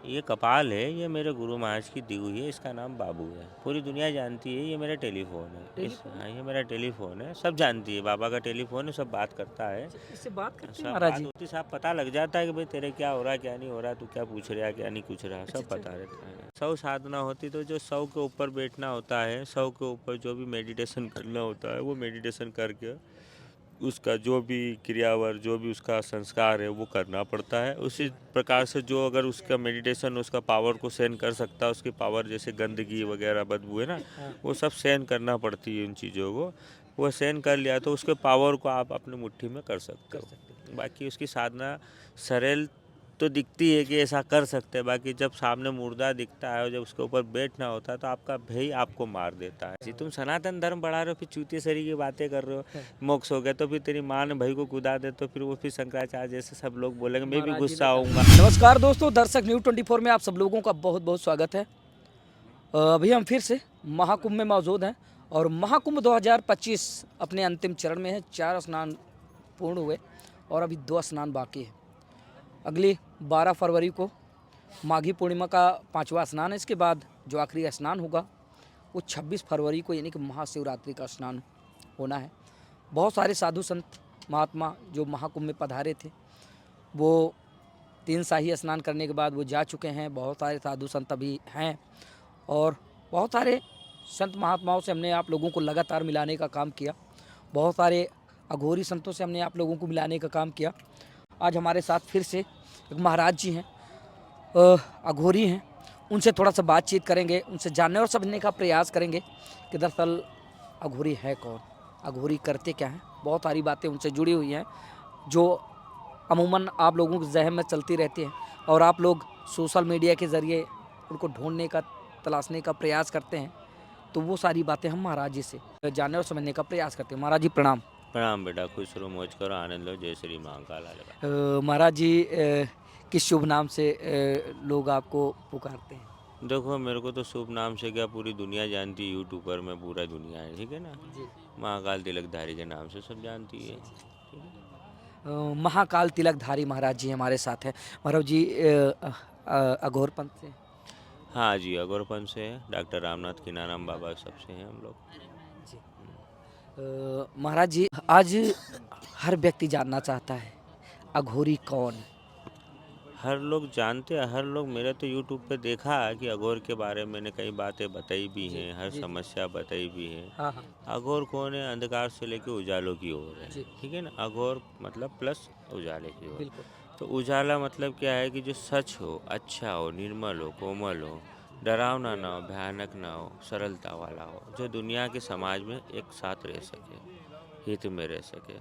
ये कपाल है, ये मेरे गुरु महाराज की दी हुई है, इसका नाम बाबू है। पूरी दुनिया जानती है, ये मेरा टेलीफोन है। हाँ, ये मेरा टेलीफोन है, सब जानती है। बाबा का टेलीफोन है, सब बात करता है। इससे बात करते हैं सब महाराज बात जी? होती, सब पता लग जाता है कि भाई तेरे क्या हो रहा है, क्या नहीं हो रहा, तू क्या पूछ रहा है, क्या नहीं पूछ रहा, सब पता रहता है। 100 साधना होती तो जो 100 के ऊपर बैठना होता है, 100 के ऊपर जो भी मेडिटेशन करना होता है, वो मेडिटेशन करके उसका जो भी क्रियावर, जो भी उसका संस्कार है, वो करना पड़ता है। उसी प्रकार से जो अगर उसका मेडिटेशन उसका पावर को सहन कर सकता है, उसकी पावर जैसे गंदगी वगैरह बदबू है ना, वो सब सहन करना पड़ती है उन चीज़ों को। वो सहन कर लिया तो उसके पावर को आप अपनी मुट्ठी में कर सकते हो। बाकी उसकी साधना सरल तो दिखती है कि ऐसा कर सकते हैं, बाकी जब सामने मुर्दा दिखता है और जब उसके ऊपर बैठना होता है तो आपका भय आपको मार देता है। जी, तुम सनातन धर्म बढ़ा रहे हो, फिर चूतिया सरी की बातें कर रहे हो, मोक्ष हो गया तो फिर तेरी माँ ने भाई को कुदा दे तो फिर वो फिर शंकराचार्य जैसे सब लोग बोलेंगे, मैं भी गुस्सा आऊँगा। नमस्कार दोस्तों, दर्शक न्यूज़ 24 में आप सब लोगों का बहुत बहुत स्वागत है। अभी हम फिर से महाकुंभ में मौजूद हैं और महाकुंभ 2025 अपने अंतिम चरण में है। 4 स्नान पूर्ण हुए और अभी 2 स्नान बाकी है। अगली 12 फरवरी को माघी पूर्णिमा का 5वां स्नान है। इसके बाद जो आखिरी स्नान होगा वो 26 फरवरी को यानी कि महाशिवरात्रि का स्नान होना है। बहुत सारे साधु संत महात्मा जो महाकुंभ में पधारे थे वो 3 शाही स्नान करने के बाद वो जा चुके हैं। बहुत सारे साधु संत अभी हैं और बहुत सारे संत महात्माओं से हमने आप लोगों को लगातार मिलाने का काम किया। बहुत सारे अघोरी संतों से हमने आप लोगों को मिलाने का काम किया। आज हमारे साथ फिर से एक महाराज जी हैं, अघोरी हैं। उनसे थोड़ा सा बातचीत करेंगे, उनसे जानने और समझने का प्रयास करेंगे कि दरअसल अघोरी है कौन, अघोरी करते क्या हैं। बहुत सारी बातें उनसे जुड़ी हुई हैं जो अमूमन आप लोगों के जहन में चलती रहती हैं और आप लोग सोशल मीडिया के ज़रिए उनको ढूंढने का, तलाशने का प्रयास करते हैं। तो वो सारी बातें हम महाराज जी से जानने और समझने का प्रयास करते हैं। महाराज जी प्रणाम। प्रणाम बेटा, खुश रहो, मौज करो, आनंद लो, जय श्री महाकाल। महाराज जी किस शुभ नाम से लोग आपको पुकारते हैं? देखो, मेरे को तो शुभ नाम से क्या पूरी दुनिया जानती है, यूट्यूबर में पूरा दुनिया है, ठीक है ना। जी। महाकाल तिलकधारी के नाम से सब जानती है। महाकाल तिलकधारी महाराज जी हमारे साथ हैं। महाराज जी अघोर पंथ से? हाँ जी, अगौरपन से है, डॉक्टर रामनाथ किनाराम बाबा सबसे हैं हम लोग। जी। महाराज जी आज हर व्यक्ति जानना चाहता है अघोरी कौन? हर लोग जानते हैं, हर लोग, मेरे तो यूट्यूब पे देखा है कि अघोर के बारे में मैंने कई बातें बताई भी जी हैं, हर जी जी। समस्या बताई भी है। हाँ हाँ। अघोर कौन है? अंधकार से लेके उजालों की ओर है, जी ठीक है ना। अघोर मतलब प्लस उजाले की ओर। बिल्कुल। तो उजाला मतलब क्या है कि जो सच हो, अच्छा हो, निर्मल हो, कोमल हो, डरावना ना हो, भयानक ना हो, सरलता वाला हो, जो दुनिया के समाज में एक साथ रह सके, हित में रह सके।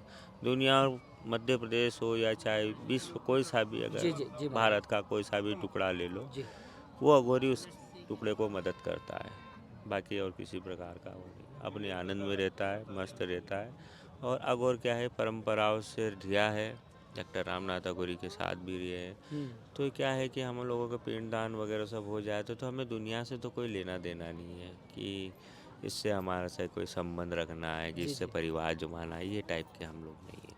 दुनिया और मध्य प्रदेश हो या चाहे विश्व कोई सा भी, अगर जी जी जी महाराज। भारत का कोई सा भी टुकड़ा ले लो, जी वो अघोरी उस टुकड़े को मदद करता है। बाकी और किसी प्रकार का वो नहीं, अपने आनंद में रहता है, मस्त रहता है। और अघोर क्या है, परंपराओं से रिया है, डॉक्टर रामनाथ अघोरी के साथ भी रहे हैं। तो क्या है कि हम लोगों का पिंडदान वगैरह सब हो जाए तो हमें दुनिया से तो कोई लेना देना नहीं है कि इससे हमारा से कोई संबंध रखना है, कि जी इससे जी। परिवार जमाना है, ये टाइप के हम लोग नहीं है।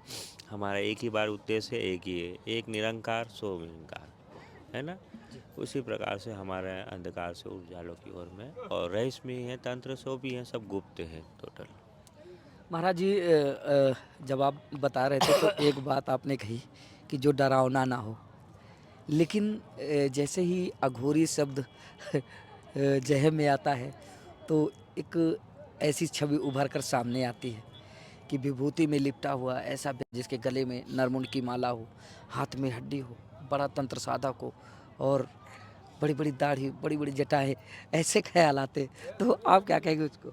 हमारा एक ही बार उद्देश्य एक ही है, एक निरंकार सो निरंकार, है ना। जी उसी प्रकार से हमारे अंधकार से उजालों की ओर में, और रहस्यमय है, तंत्र सो भी हैं, सब गुप्त हैं टोटल। महाराज जी जब आप बता रहे थे तो एक बात आपने कही कि जो डरावना ना हो, लेकिन जैसे ही अघोरी शब्द जहन में आता है तो एक ऐसी छवि उभर कर सामने आती है कि विभूति में लिपटा हुआ ऐसा व्यक्ति जिसके गले में नरमुंड की माला हो, हाथ में हड्डी हो, बड़ा तंत्र साधक हो और बड़ी बड़ी दाढ़ी, बड़ी बड़ी जटाएं, ऐसे ख्याल आते। तो आप क्या कहेंगे उसको?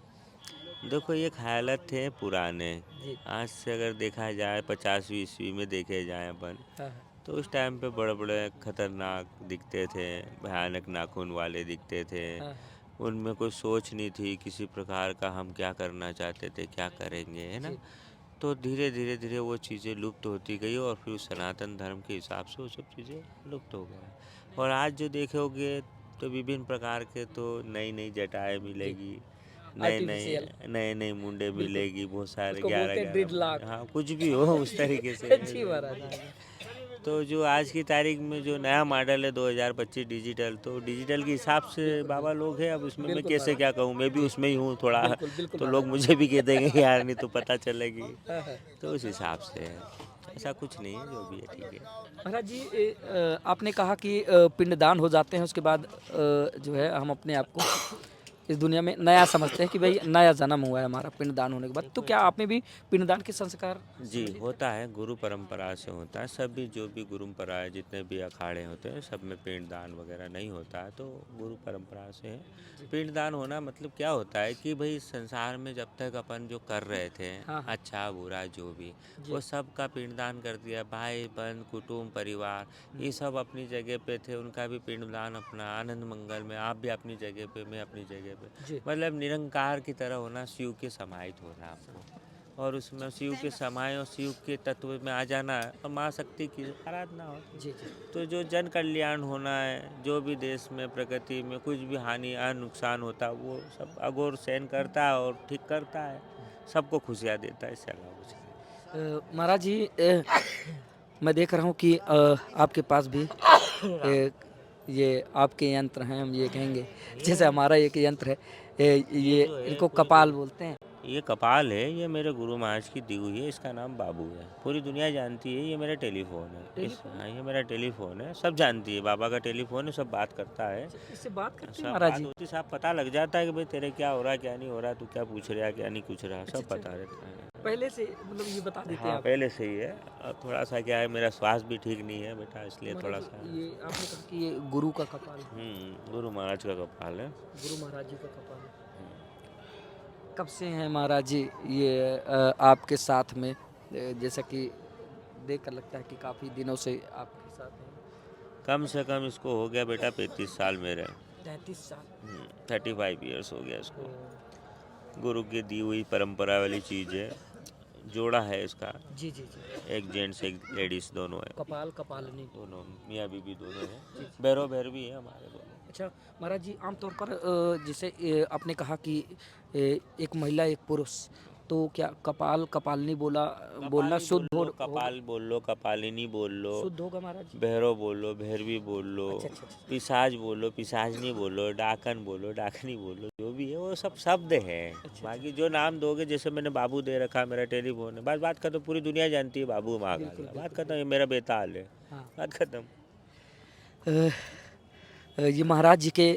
देखो, ये ख़यालात थे पुराने। जी। आज से अगर देखा जाए 50वीं ईस्वी में देखे जाए अपन, हाँ हाँ। तो उस टाइम पे बड़े बड़े खतरनाक दिखते थे, भयानक नाखून वाले दिखते थे। हाँ हाँ। उनमें कोई सोच नहीं थी किसी प्रकार का, हम क्या करना चाहते थे, क्या करेंगे, है ना। जी तो धीरे धीरे धीरे वो चीज़ें लुप्त होती गई और फिर उस सनातन धर्म के हिसाब से वो सब चीज़ें लुप्त हो गए। और आज जो देखोगे तो विभिन्न प्रकार के तो नई नई जटाएँ जी। मिलेगी, नए नए आर्टिफिशियल। नए नए मुंडे बिल्कुल। मिलेगी, बहुत सारे उसको ग्यारह बोलते हैं ग्यारह ड्रिड मुंडे, लाख। हाँ कुछ भी हो उस तरीके से। जी महाराज। तो जो आज की तारीख में जो नया मॉडल है 2025 डिजिटल, तो डिजिटल के हिसाब से बाबा लोग हैं। अब उसमें मैं बिल्कुल कैसे महाराज। क्या कहूँ, मैं भी उसमें ही हूँ थोड़ा। बिल्कुल, बिल्कुल तो लोग महाराज। मुझे भी कह देंगे कि यार नहीं तो पता चलेगी। हाँ, हाँ। तो उस हिसाब से है, ऐसा कुछ नहीं है, जो भी है ठीक है। महाराज जी आपने कहा कि पिंडदान हो जाते हैं उसके बाद जो है हम अपने आप को इस दुनिया में नया समझते हैं कि भाई नया जन्म हुआ है हमारा पिंडदान होने के बाद। तो क्या आपने भी पिंडदान के संस्कार जी होता है, गुरु परंपरा से होता है। सभी जो भी गुरु परंपरा है, जितने भी अखाड़े होते हैं, सब में पिंडदान वगैरह नहीं होता है, तो गुरु परंपरा से है। पिंडदान होना मतलब क्या होता है कि भाई संसार में जब तक अपन जो कर रहे थे, हाँ, हाँ। अच्छा बुरा जो भी, जी। वो सब का पिंडदान कर दिया। भाई बहन कुटुंब परिवार ये सब अपनी जगह पे थे, उनका भी पिंडदान अपना आनंद मंगल में। आप भी अपनी जगह पे, मैं अपनी जगह पे, जी। मतलब निरंकार की तरह होना, शिव के समाहित होना आपको, और उसमें शिव के समाय और शिव के तत्व में आ जाना है, और माँ शक्ति की आराधना होती जी, है। जी। तो जो जन कल्याण होना है, जो भी देश में प्रकृति में कुछ भी हानि या नुकसान होता है, वो सब अघोर सहन करता है और ठीक करता है, सबको खुशियाँ देता है, इससे अलावा कुछ नहीं। महाराज जी मैं देख रहा हूँ कि आपके पास भी ये आपके यंत्र हैं, हम ये कहेंगे जैसे हमारा एक यंत्र है ये जो है इनको पूरी कपाल बोलते हैं। ये कपाल है, ये मेरे गुरु महाराज की दी हुई है, इसका नाम बाबू है। पूरी दुनिया जानती है। ये मेरा टेलीफोन है, हाँ ये मेरा टेलीफोन है, सब जानती है। बाबा का टेलीफोन है, सब बात करता है, इससे बात करते हैं सब महाराज बात जी? होती, सब पता लग जाता है कि भाई तेरे क्या हो रहा है क्या नहीं हो रहा, तू क्या पूछ रहा है क्या नहीं पूछ रहा, सब पता रहता है। पहले से मतलब ये बता देते हैं हाँ आप? पहले से ही है। अब थोड़ा सा क्या है, मेरा स्वास्थ्य भी ठीक नहीं है बेटा, इसलिए थोड़ा महाराज सा। ये आपने कहा कि ये गुरु का कपाल है, गुरु महाराज का कपाल है। गुरु महाराज जी का कपाल है। कब से हैं महाराज जी ये आपके साथ में जैसा कि देख कर लगता है कि काफ़ी दिनों से आपके साथ हैं? कम से कम इसको हो गया बेटा 35 साल मेरे। 33 साल। 35 ईयर्स हो गया इसको। तो गुरु की दी हुई परंपरा वाली चीज़ है। जोड़ा है इसका, जी, जी, जी। एक जेंट्स एक लेडीज़ दोनों है, कपाल कपालिनी। दोनों मियाँ बीबी दोनों जी, हैं, जी। भैरव भैरवी है हमारे दोनों। अच्छा महाराज जी आमतौर पर जैसे आपने कहा कि एक महिला एक पुरुष, तो क्या कपाल कपालिनी बोलना कपाली बोल शुद्ध लो, होगा? कपाल बोल लो, कपालिनी बोल लो, शुद्ध होगा महाराज जी? भैरव बोल लो, भैरवी बोल लो, अच्छा, अच्छा, अच्छा। पिशाच बोलो, पिशाचनी बोलो, डाकन बोलो, डाकनी बोलो, जो भी है वो सब शब्द है। अच्छा, बाकी जो नाम दोगे, जैसे मैंने बाबू दे रखा, मेरा टेलीफोन है, बस बात खत्म। पूरी दुनिया जानती है बाबू महाकाल बिल्कुल, का, बात बिल्कुल, खत्म। ये मेरा बेताल है, हाँ। बात खत्म। ये महाराज जी के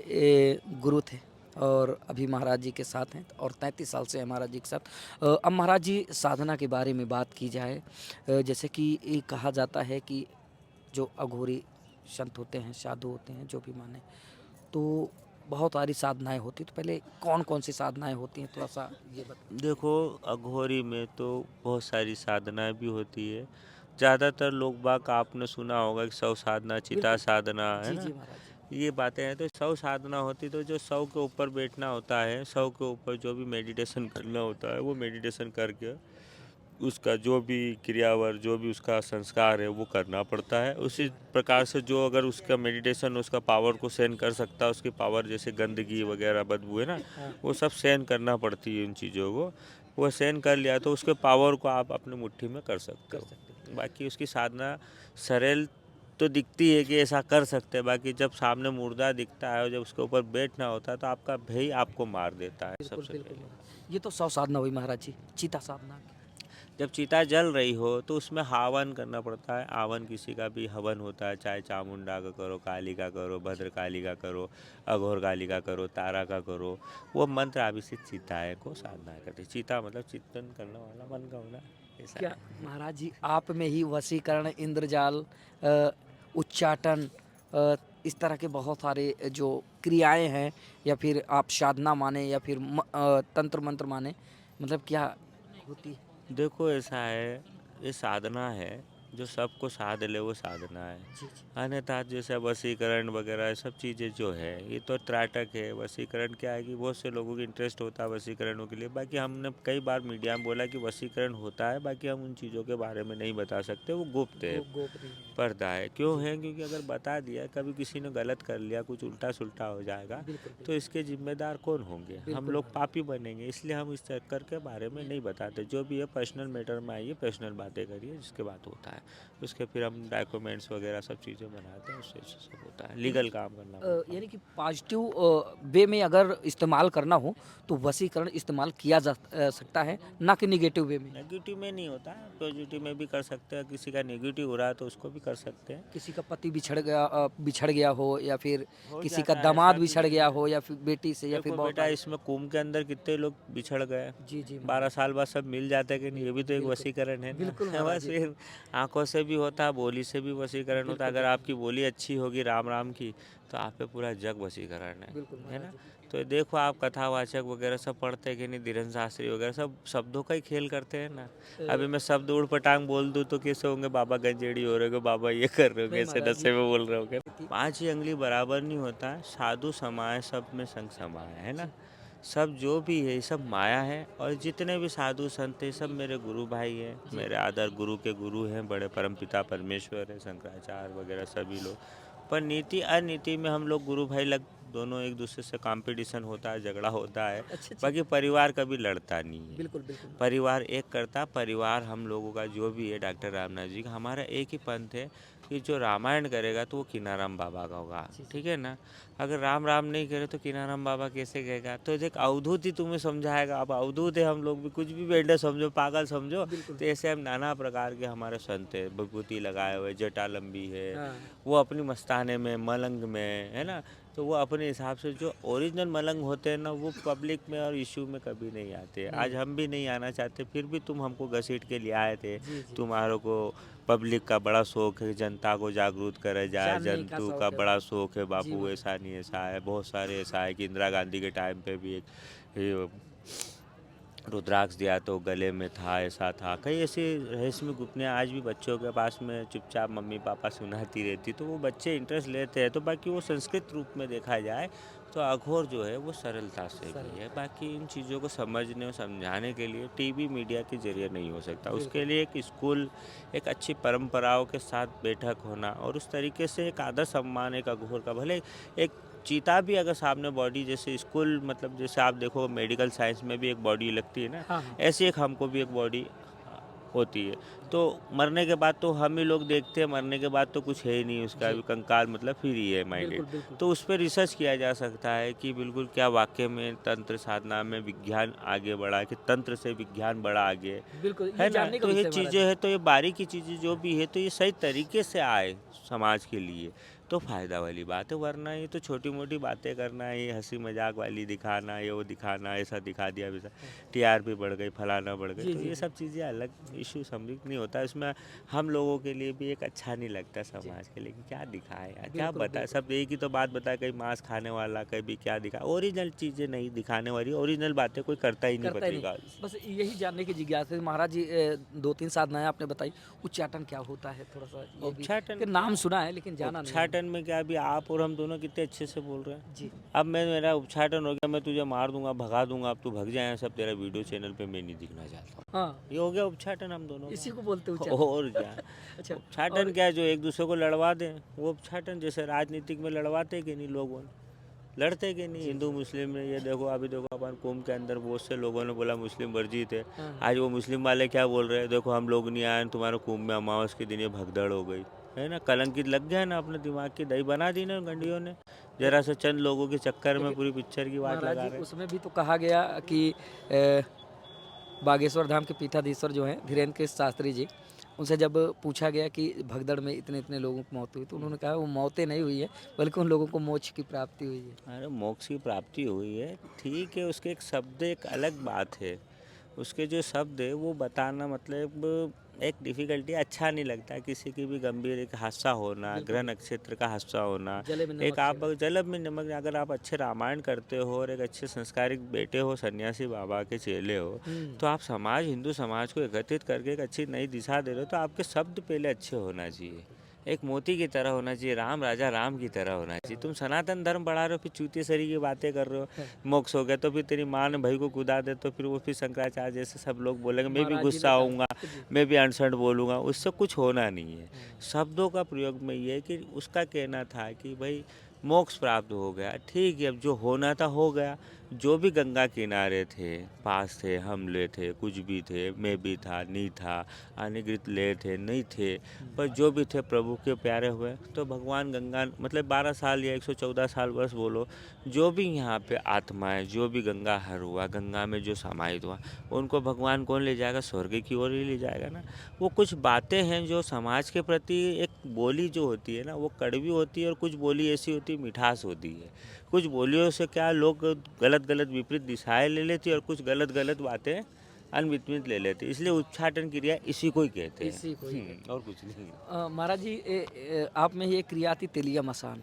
गुरु थे और अभी महाराज जी के साथ हैं और 33 साल से हैं महाराज जी के साथ। अब महाराज जी साधना के बारे में बात की जाए जैसे कि ये कहा जाता है कि जो अघोरी संत होते हैं, साधु होते हैं, जो भी माने, तो बहुत सारी साधनाएं होती, तो पहले कौन कौन सी साधनाएं होती हैं थोड़ा सा ये बता। देखो, अघोरी में तो बहुत सारी साधनाएं भी होती है। ज़्यादातर लोग बाग आपने सुना होगा कि 100 साधना, चिता बिल्कुल। साधना, है जी, ना, जी महाराज जी। ये बातें हैं। तो 100 साधना होती, तो जो 100 के ऊपर बैठना होता है, 100 के ऊपर जो भी मेडिटेशन करना होता है, वो मेडिटेशन करके उसका जो भी क्रियावर, जो भी उसका संस्कार है, वो करना पड़ता है। उसी प्रकार से जो अगर उसका मेडिटेशन उसका पावर को सहन कर सकता है, उसकी पावर जैसे गंदगी वगैरह बदबू है ना, हाँ। वो सब सहन करना पड़ती है उन चीज़ों को। वो सहन कर लिया तो उसके पावर को आप अपने मुट्ठी में कर सकते हो। बाकी उसकी साधना सरल तो दिखती है कि ऐसा कर सकते हैं, बाकी जब सामने मुर्दा दिखता है और जब उसके ऊपर बैठना होता है, तो आपका भय आपको मार देता है बिल्कुल, सबसे बिल्कुल पहले। महाराज। ये तो 100 साधना हुई महाराज जी, चीता साधना। जब चिता जल रही हो तो उसमें हवन करना पड़ता है। आवन किसी का भी हवन होता है, चाहे चामुंडा का करो, काली का करो, भद्रकाली का करो, अघोर काली का करो, तारा का करो। वो मंत्र अभिषेक चिताए को साधना करते। चिता मतलब चिंतन करने वाला, मन का होना, ऐसा क्या है। महाराज जी आप में ही वशीकरण, इंद्रजाल, उच्चाटन, इस तरह के बहुत सारे जो क्रियाएं हैं, या फिर आप साधना माने या फिर तंत्र मंत्र माने, मतलब क्या होती है? देखो ऐसा है, ये साधना है, जो सबको साध ले वो साधना है। जी, जी। अन्यथा जैसे वशीकरण वगैरह ये सब चीज़ें जो है, ये तो त्राटक है। वशीकरण क्या है कि बहुत से लोगों को इंटरेस्ट होता है वशीकरणों के लिए। बाकी हमने कई बार मीडिया में बोला कि वशीकरण होता है, बाकी हम उन चीज़ों के बारे में नहीं बता सकते, वो गुप्त है, गोपनीय। पर्दा है। क्यों है? क्योंकि अगर बता दिया, कभी किसी ने गलत कर लिया, कुछ उल्टा सुल्टा हो जाएगा, बिल्कुल, तो इसके जिम्मेदार कौन होंगे? हम बिल्कुल लोग महाराज। पापी बनेंगे। इसलिए हम इस चक्कर के बारे में नहीं बताते। जो भी है पर्सनल मैटर में आइए, पर्सनल बातें करिए, जिसके बात होता है। उसके फिर हम डॉक्यूमेंट्स वगैरह सब चीज़ें बनाते हैं, उससे सब होता है, लीगल काम करना पड़ता है। यानी कि पॉजिटिव वे में अगर इस्तेमाल करना हो तो वशीकरण इस्तेमाल किया जा सकता है, ना कि निगेटिव वे में। नेगेटिव में नहीं होता है, पॉजिटिव में भी कर सकते हैं, किसी का नेगेटिव हो रहा है तो उसको भी कर सकते हैं। किसी का पति बिछड़ गया हो, या फिर हो किसी का जाता है, दामाद ऐसा भी बिछड़ नहीं गया है। हो, या फिर बेटी से, या फिर देखो बहुत बेटा, इसमें कुंभ के अंदर कितने लोग बिछड़ गए, जी जी 12 साल बाद सब मिल जाते हैं कि नहीं, ये भी तो एक बिल्कुल, वशीकरण है ना। बिल्कुल महाराज बस जी। फिर आंखों से भी होता है, बोली से भी वशीकरण होता है। बिल्कुल अगर आपकी बोली अच्छी होगी राम राम की, तो आप पे पूरा जग वशीकरण बिल्कुल है महाराज ना। जी। तो ये देखो, आप कथावाचक वगैरह सब पढ़ते हैं कि नहीं, धीरेन्द्र शास्त्री वगैरह सब शब्दों का ही खेल करते हैं ना। अभी मैं शब्द उड़ पटांग बोल दूँ तो कैसे होंगे, बाबा गंजेड़ी हो रहे हो, बाबा ये कर रहे हो, नहीं कैसे महाराज जी। नशे में बोल रहे हो। 5 ही अंगली बराबर नहीं होता है, साधु समाए सब में संग समाए, है ना। सब जो भी है, ये सब माया है, और जितने भी साधु संत हैं सब मेरे गुरु भाई हैं, मेरे आदर गुरु के गुरु हैं, बड़े परमपिता परमेश्वर हैं, शंकराचार्य वगैरह सभी लोग। पर नीति अनीति में हम लोग गुरु भाई लग दोनों एक दूसरे से कंपटीशन होता है, झगड़ा होता है। अच्छा अच्छा। बाकी परिवार कभी लड़ता नहीं है। बिल्कुल बिल्कुल। परिवार एक करता, परिवार हम लोगों का जो भी है, डॉक्टर रामनाथ जी का हमारा एक ही पंथ है कि जो रामायण करेगा तो वो किनाराम बाबा का होगा, ठीक है ना। अगर राम राम नहीं करे तो किनाराम बाबा कैसे कहेगा। तो एक अवधूत ही तुम्हें समझाएगा। अब अवधूत है, हम लोग भी कुछ भी बेटे समझो, पागल समझो, बिल्कुल। तो ऐसे हम नाना प्रकार के हमारे संत है, विभूति लगाए हुए, जटा लंबी है, हाँ। वो अपनी मस्ताने में मलंग में, है ना। तो वो अपने हिसाब से जो ओरिजिनल मलंग होते हैं ना, वो पब्लिक में और इशू में कभी नहीं आते। आज हम भी नहीं आना चाहते, फिर भी तुम हमको घसीट के लिए आए थे। जी जी। तुम्हारों को पब्लिक का बड़ा शौक है, जनता को जागरूक करा जाए, जानने का जंतु शौक का है। बड़ा शौक है। जी बापू महाराज। ऐसा नहीं, ऐसा है, बहुत सारे ऐसा है कि इंदिरा गांधी के टाइम पे भी एक ये रुद्राक्ष दिया तो गले में था, ऐसा था। कई ऐसी रहस्यमय गुप्तनियाँ आज भी बच्चों के पास में चुपचाप मम्मी पापा सुनाती रहती, तो वो बच्चे इंटरेस्ट लेते हैं। तो बाकी वो संस्कृत रूप में देखा जाए तो अघोर जो है वो सरलता से भी है। बाकी इन चीज़ों को समझने और समझाने के लिए टीवी मीडिया के जरिए नहीं हो सकता। उसके लिए एक स्कूल, एक अच्छी परंपराओं के साथ बैठक होना, और उस तरीके से एक आदर सम्मान एक अघोर का, भले एक चीता भी अगर सामने बॉडी, जैसे स्कूल मतलब जैसे आप देखो मेडिकल साइंस में भी एक बॉडी लगती है ना, हाँ हाँ। ऐसी एक हमको भी एक बॉडी होती है। तो मरने के बाद तो हम ही लोग देखते हैं, मरने के बाद तो कुछ है ही नहीं, उसका जी। भी कंकाल मतलब फिर ही है माइंडेड। बिल्कुल बिल्कुल। तो उस पर रिसर्च किया जा सकता है कि बिल्कुल क्या वाकई में तंत्र साधना में विज्ञान आगे बढ़ा है, कि तंत्र से विज्ञान बढ़ा आगे, बिल्कुल, ये है ना। जानने का तो ये विषय है महाराज चीज़ें जी। हैं, तो ये बारीकी चीज़ें जो भी है, तो ये सही तरीके से आए समाज के लिए तो फ़ायदा वाली बात है। वरना ये तो छोटी मोटी बातें करना, ये हंसी मजाक वाली दिखाना, ये वो दिखाना, ऐसा दिखा दिया वैसा, टीआरपी बढ़ गई, फलाना बढ़ गई, जी तो जी ये जी। सब चीज़ें अलग इशू समझ नहीं होता। इसमें हम लोगों के लिए भी एक अच्छा नहीं लगता समाज के लिए कि क्या दिखाए यार, क्या बिल्कुल बताए। बिल्कुल। सब एक ही तो बात बताए, कहीं मांस खाने वाला, कहीं भी क्या दिखा, ओरिजिनल चीज़ें नहीं दिखाने वाली, ओरिजिनल बातें कोई करता ही नहीं करता ही नहीं। पत्रिका। बस यही जानने की जिज्ञासा थी महाराज जी। 2-3 साधनाएँ आपने बताई। उच्चाटन क्या होता है? थोड़ा-सा ये भी, उच्चाटन कि नाम सुना है लेकिन जाना नहीं है। उच्चाटन में क्या, अभी आप और हम दोनों कितने अच्छे से बोल रहे हैं। जी। अब मैं, मेरा उच्चाटन हो गया, मैं तुझे मार दूंगा, भगा दूंगा, अब तू भग जाए, सब तेरा वीडियो चैनल पे मैं नहीं दिखना चाहता हूँ। हाँ, ये हो गया उच्चाटन हम दोनों इसी का। को बोलते हैं उच्चाटन। और क्या। अच्छा। उच्चाटन और क्या है, जो एक दूसरे को लड़वा दें वो उच्चाटन। जैसे राजनीतिक में लड़वाते कि नहीं, लोगों लड़ते कि नहीं, हिंदू मुस्लिम में। ये देखो, अभी देखो अपन कुंभ के अंदर बहुत से लोगों ने बोला मुस्लिम वर्जित है। हाँ, आज वो मुस्लिम वाले क्या बोल रहे हैं, देखो हम लोग नहीं आए, तुम्हारे कुंभ में अमावस के दिन ये भगदड़ हो गई, है ना। कलंकित लग गया ना, अपने दिमाग की दही बना दी ना गंडियों ने, जरा से चंद लोगों के चक्कर में लेकिन पूरी पिक्चर की वाट महाराज लगा जी, रहे हैं। उसमें भी तो कहा गया कि बागेश्वर धाम के पीठाधीश्वर जो हैं धीरेन्द्र के शास्त्री जी, उनसे जब पूछा गया कि भगदड़ में इतने इतने लोगों की मौत हुई, तो उन्होंने कहा वो मौतें नहीं हुई है, बल्कि उन लोगों को मोक्ष की प्राप्ति हुई है। अरे मोक्ष की प्राप्ति हुई है, ठीक है, उसके एक शब्द एक अलग बात है। उसके जो शब्द है वो बताना मतलब एक डिफ़िकल्टी, अच्छा नहीं लगता। किसी की भी गंभीर एक हादसा होना, बिल्कुल ग्रह बिल्कुल। नक्षत्र का हादसा होना, जले में एक नमक आप छिड़क। जलब में नमक, अगर आप अच्छे रामायण करते हो और एक अच्छे संस्कारिक बेटे हो, सन्यासी बाबा के चेले हो, तो आप समाज, हिंदू समाज को एकत्रित करके एक अच्छी नई दिशा दे रहे हो, तो आपके शब्द पहले अच्छे होना चाहिए। एक मोती की तरह होना चाहिए, राम राजा राम की तरह होना चाहिए। तुम सनातन धर्म बढ़ा रहे हो, फिर चूतियसरी की बातें कर रहे हो। मोक्ष हो गया तो फिर तेरी माँ ने भाई को कुदा दे, तो फिर वो फिर शंकराचार्य जैसे सब लोग बोलेंगे, मैं भी महाराज जी ने गुस्सा होऊंगा, कहा जी। मैं भी अनशन बोलूँगा, उससे कुछ होना नहीं है। शब्दों का प्रयोग में ये है कि उसका कहना था कि भाई मोक्ष प्राप्त हो गया, ठीक है, अब जो होना था हो गया, जो भी गंगा किनारे थे, पास थे, हमले थे, कुछ भी थे, मैं भी था, नहीं था, अनुग्रहित ले थे, नहीं थे, पर जो भी थे प्रभु के प्यारे हुए। तो भगवान गंगा मतलब 12 साल या 114 साल वर्ष बोलो, जो भी यहाँ पे आत्माएं, जो भी गंगा हर हुआ, गंगा में जो समाहित हुआ, उनको भगवान कौन ले जाएगा? स्वर्ग की ओर ही ले जाएगा ना। वो कुछ बातें हैं जो समाज के प्रति, एक बोली जो होती है ना, वो कड़वी होती है, और कुछ बोली ऐसी होती है मिठास होती है। कुछ बोलियों से क्या लोग गलत गलत विपरीत दिशाएं ले लेती है, और कुछ गलत गलत बातें अनवितमित ले लेते हैं। इसलिए उच्चाटन क्रिया इसी को ही कहते हैं। इसी को ही और कुछ नहीं। महाराज जी आप में ये क्रिया थी तेलिया मसान,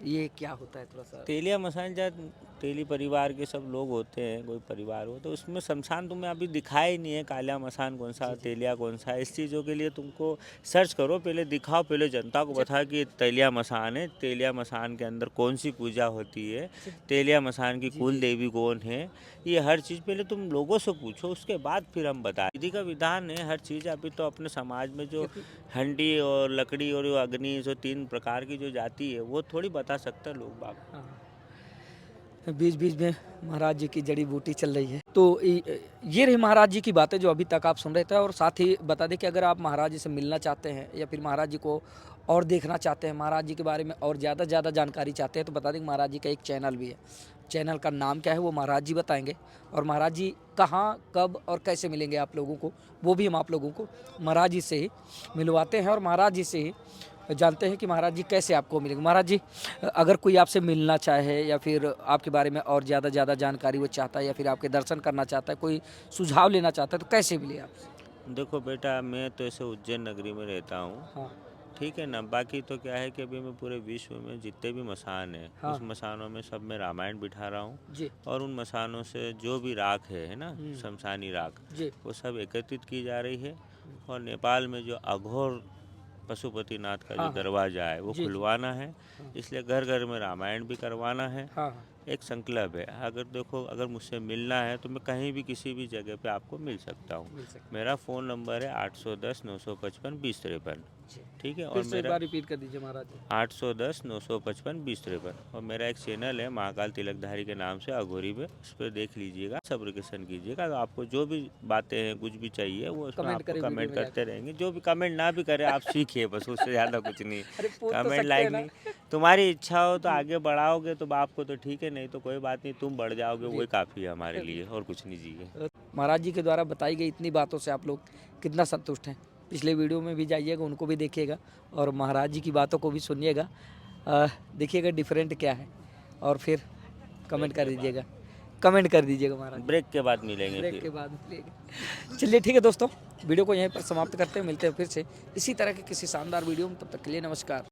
ये क्या होता है थोड़ा सा? तेलिया मसान जब तेली परिवार के सब लोग होते हैं, कोई परिवार हो, तो उसमें शमशान तुम्हें अभी दिखाया ही नहीं है। कालिया मसान कौन सा, तेलिया कौन सा, इस चीज़ों के लिए तुमको सर्च करो, पहले दिखाओ, पहले जनता को बता कि तेलिया मसान है, तेलिया मसान के अंदर कौन सी पूजा होती है, तेलिया मसान की कुल देवी कौन है, ये हर चीज़ पहले तुम लोगों से पूछो, उसके बाद फिर हम बताएं। विधि का विधान है हर चीज़। अभी तो अपने समाज में जो हंडी और लकड़ी और अग्नि, जो 3 प्रकार की जो जाति है, वो थोड़ी बता सकता है लोग बाग। बीच बीच में महाराज जी की जड़ी बूटी चल रही है। तो ये रही महाराज जी की बातें जो अभी तक आप सुन रहे थे। और साथ ही बता दें कि अगर आप महाराज जी से मिलना चाहते हैं या फिर महाराज जी को और देखना चाहते हैं, महाराज जी के बारे में और ज़्यादा से ज़्यादा जानकारी चाहते हैं, तो बता दें कि महाराज जी का एक चैनल भी है। चैनल का नाम क्या है वो महाराज जी बताएंगे, और महाराज जी कहाँ, कब और कैसे मिलेंगे आप लोगों को, वो भी हम आप लोगों को महाराज जी से ही मिलवाते हैं, और महाराज जी से ही जानते हैं कि महाराज जी कैसे आपको मिलेंगे। महाराज जी, अगर कोई आपसे मिलना चाहे या फिर आपके बारे में और ज़्यादा जानकारी वो चाहता है, या फिर आपके दर्शन करना चाहता है, कोई सुझाव लेना चाहता है, तो कैसे मिले आपसे? देखो बेटा, मैं तो ऐसे उज्जैन नगरी में रहता हूँ, हाँ ठीक है ना। बाकी तो क्या है कि अभी मैं पूरे विश्व में जितने भी मसान हैं, हाँ। उस मसानों में सब मैं रामायण बिठा रहा हूँ, जी और उन मसानों से जो भी राख है ना, शमशानी राख, जी वो सब एकत्रित की जा रही है। और नेपाल में जो अघोर पशुपतिनाथ का जो हाँ, हाँ। दरवाज़ा है वो जी, जी। खुलवाना है, इसलिए घर घर में रामायण भी करवाना है। हाँ हाँ एक संकल्प है। अगर देखो, अगर मुझसे मिलना है तो मैं कहीं भी किसी भी जगह पे आपको मिल सकता हूँ। मिल सकते मेरा फ़ोन नंबर है 810 955 2053, जी। ठीक है। फिर और से एक मेरा बार रिपीट कर दीजिए महाराज जी। 810 955 2053, और मेरा एक चैनल है महाकाल तिलकधारी के नाम से, अघोरी पे, उस पर देख लीजिएगा, सब्सक्रिप्शन कीजिएगा। तो आपको जो भी बातें हैं, कुछ भी चाहिए, वो उसमें कमेंट आपको करें कमेंट वीडियो में करते रहेंगे। जो भी कमेंट ना भी करे, आप सीखिए बस, उससे ज़्यादा कुछ नहीं। अरे पूछ तो कमेंट सकते लाइक हैं ना। नहीं, तुम्हारी इच्छा हो तो आगे बढ़ाओगे तो बाप को तो ठीक है, नहीं तो कोई बात नहीं, तुम बढ़ जाओगे, जी। वही काफ़ी है हमारे लिए, और कुछ नहीं चाहिए। महाराज जी के द्वारा बताई गई इतनी बातों से आप लोग कितना संतुष्ट हैं? पिछले वीडियो में भी जाइएगा, उनको भी देखिएगा, और महाराज जी की बातों को भी सुनिएगा, देखिएगा डिफरेंट क्या है, और फिर कमेंट कर दीजिएगा, कमेंट कर दीजिएगा महाराज। ब्रेक के बाद मिलेंगे ब्रेक फिर। के बाद मिलेगा। चलिए ठीक है दोस्तों, वीडियो को यहीं पर समाप्त करते हैं, मिलते हैं फिर से इसी तरह के किसी शानदार वीडियो में। तब तक के लिए नमस्कार।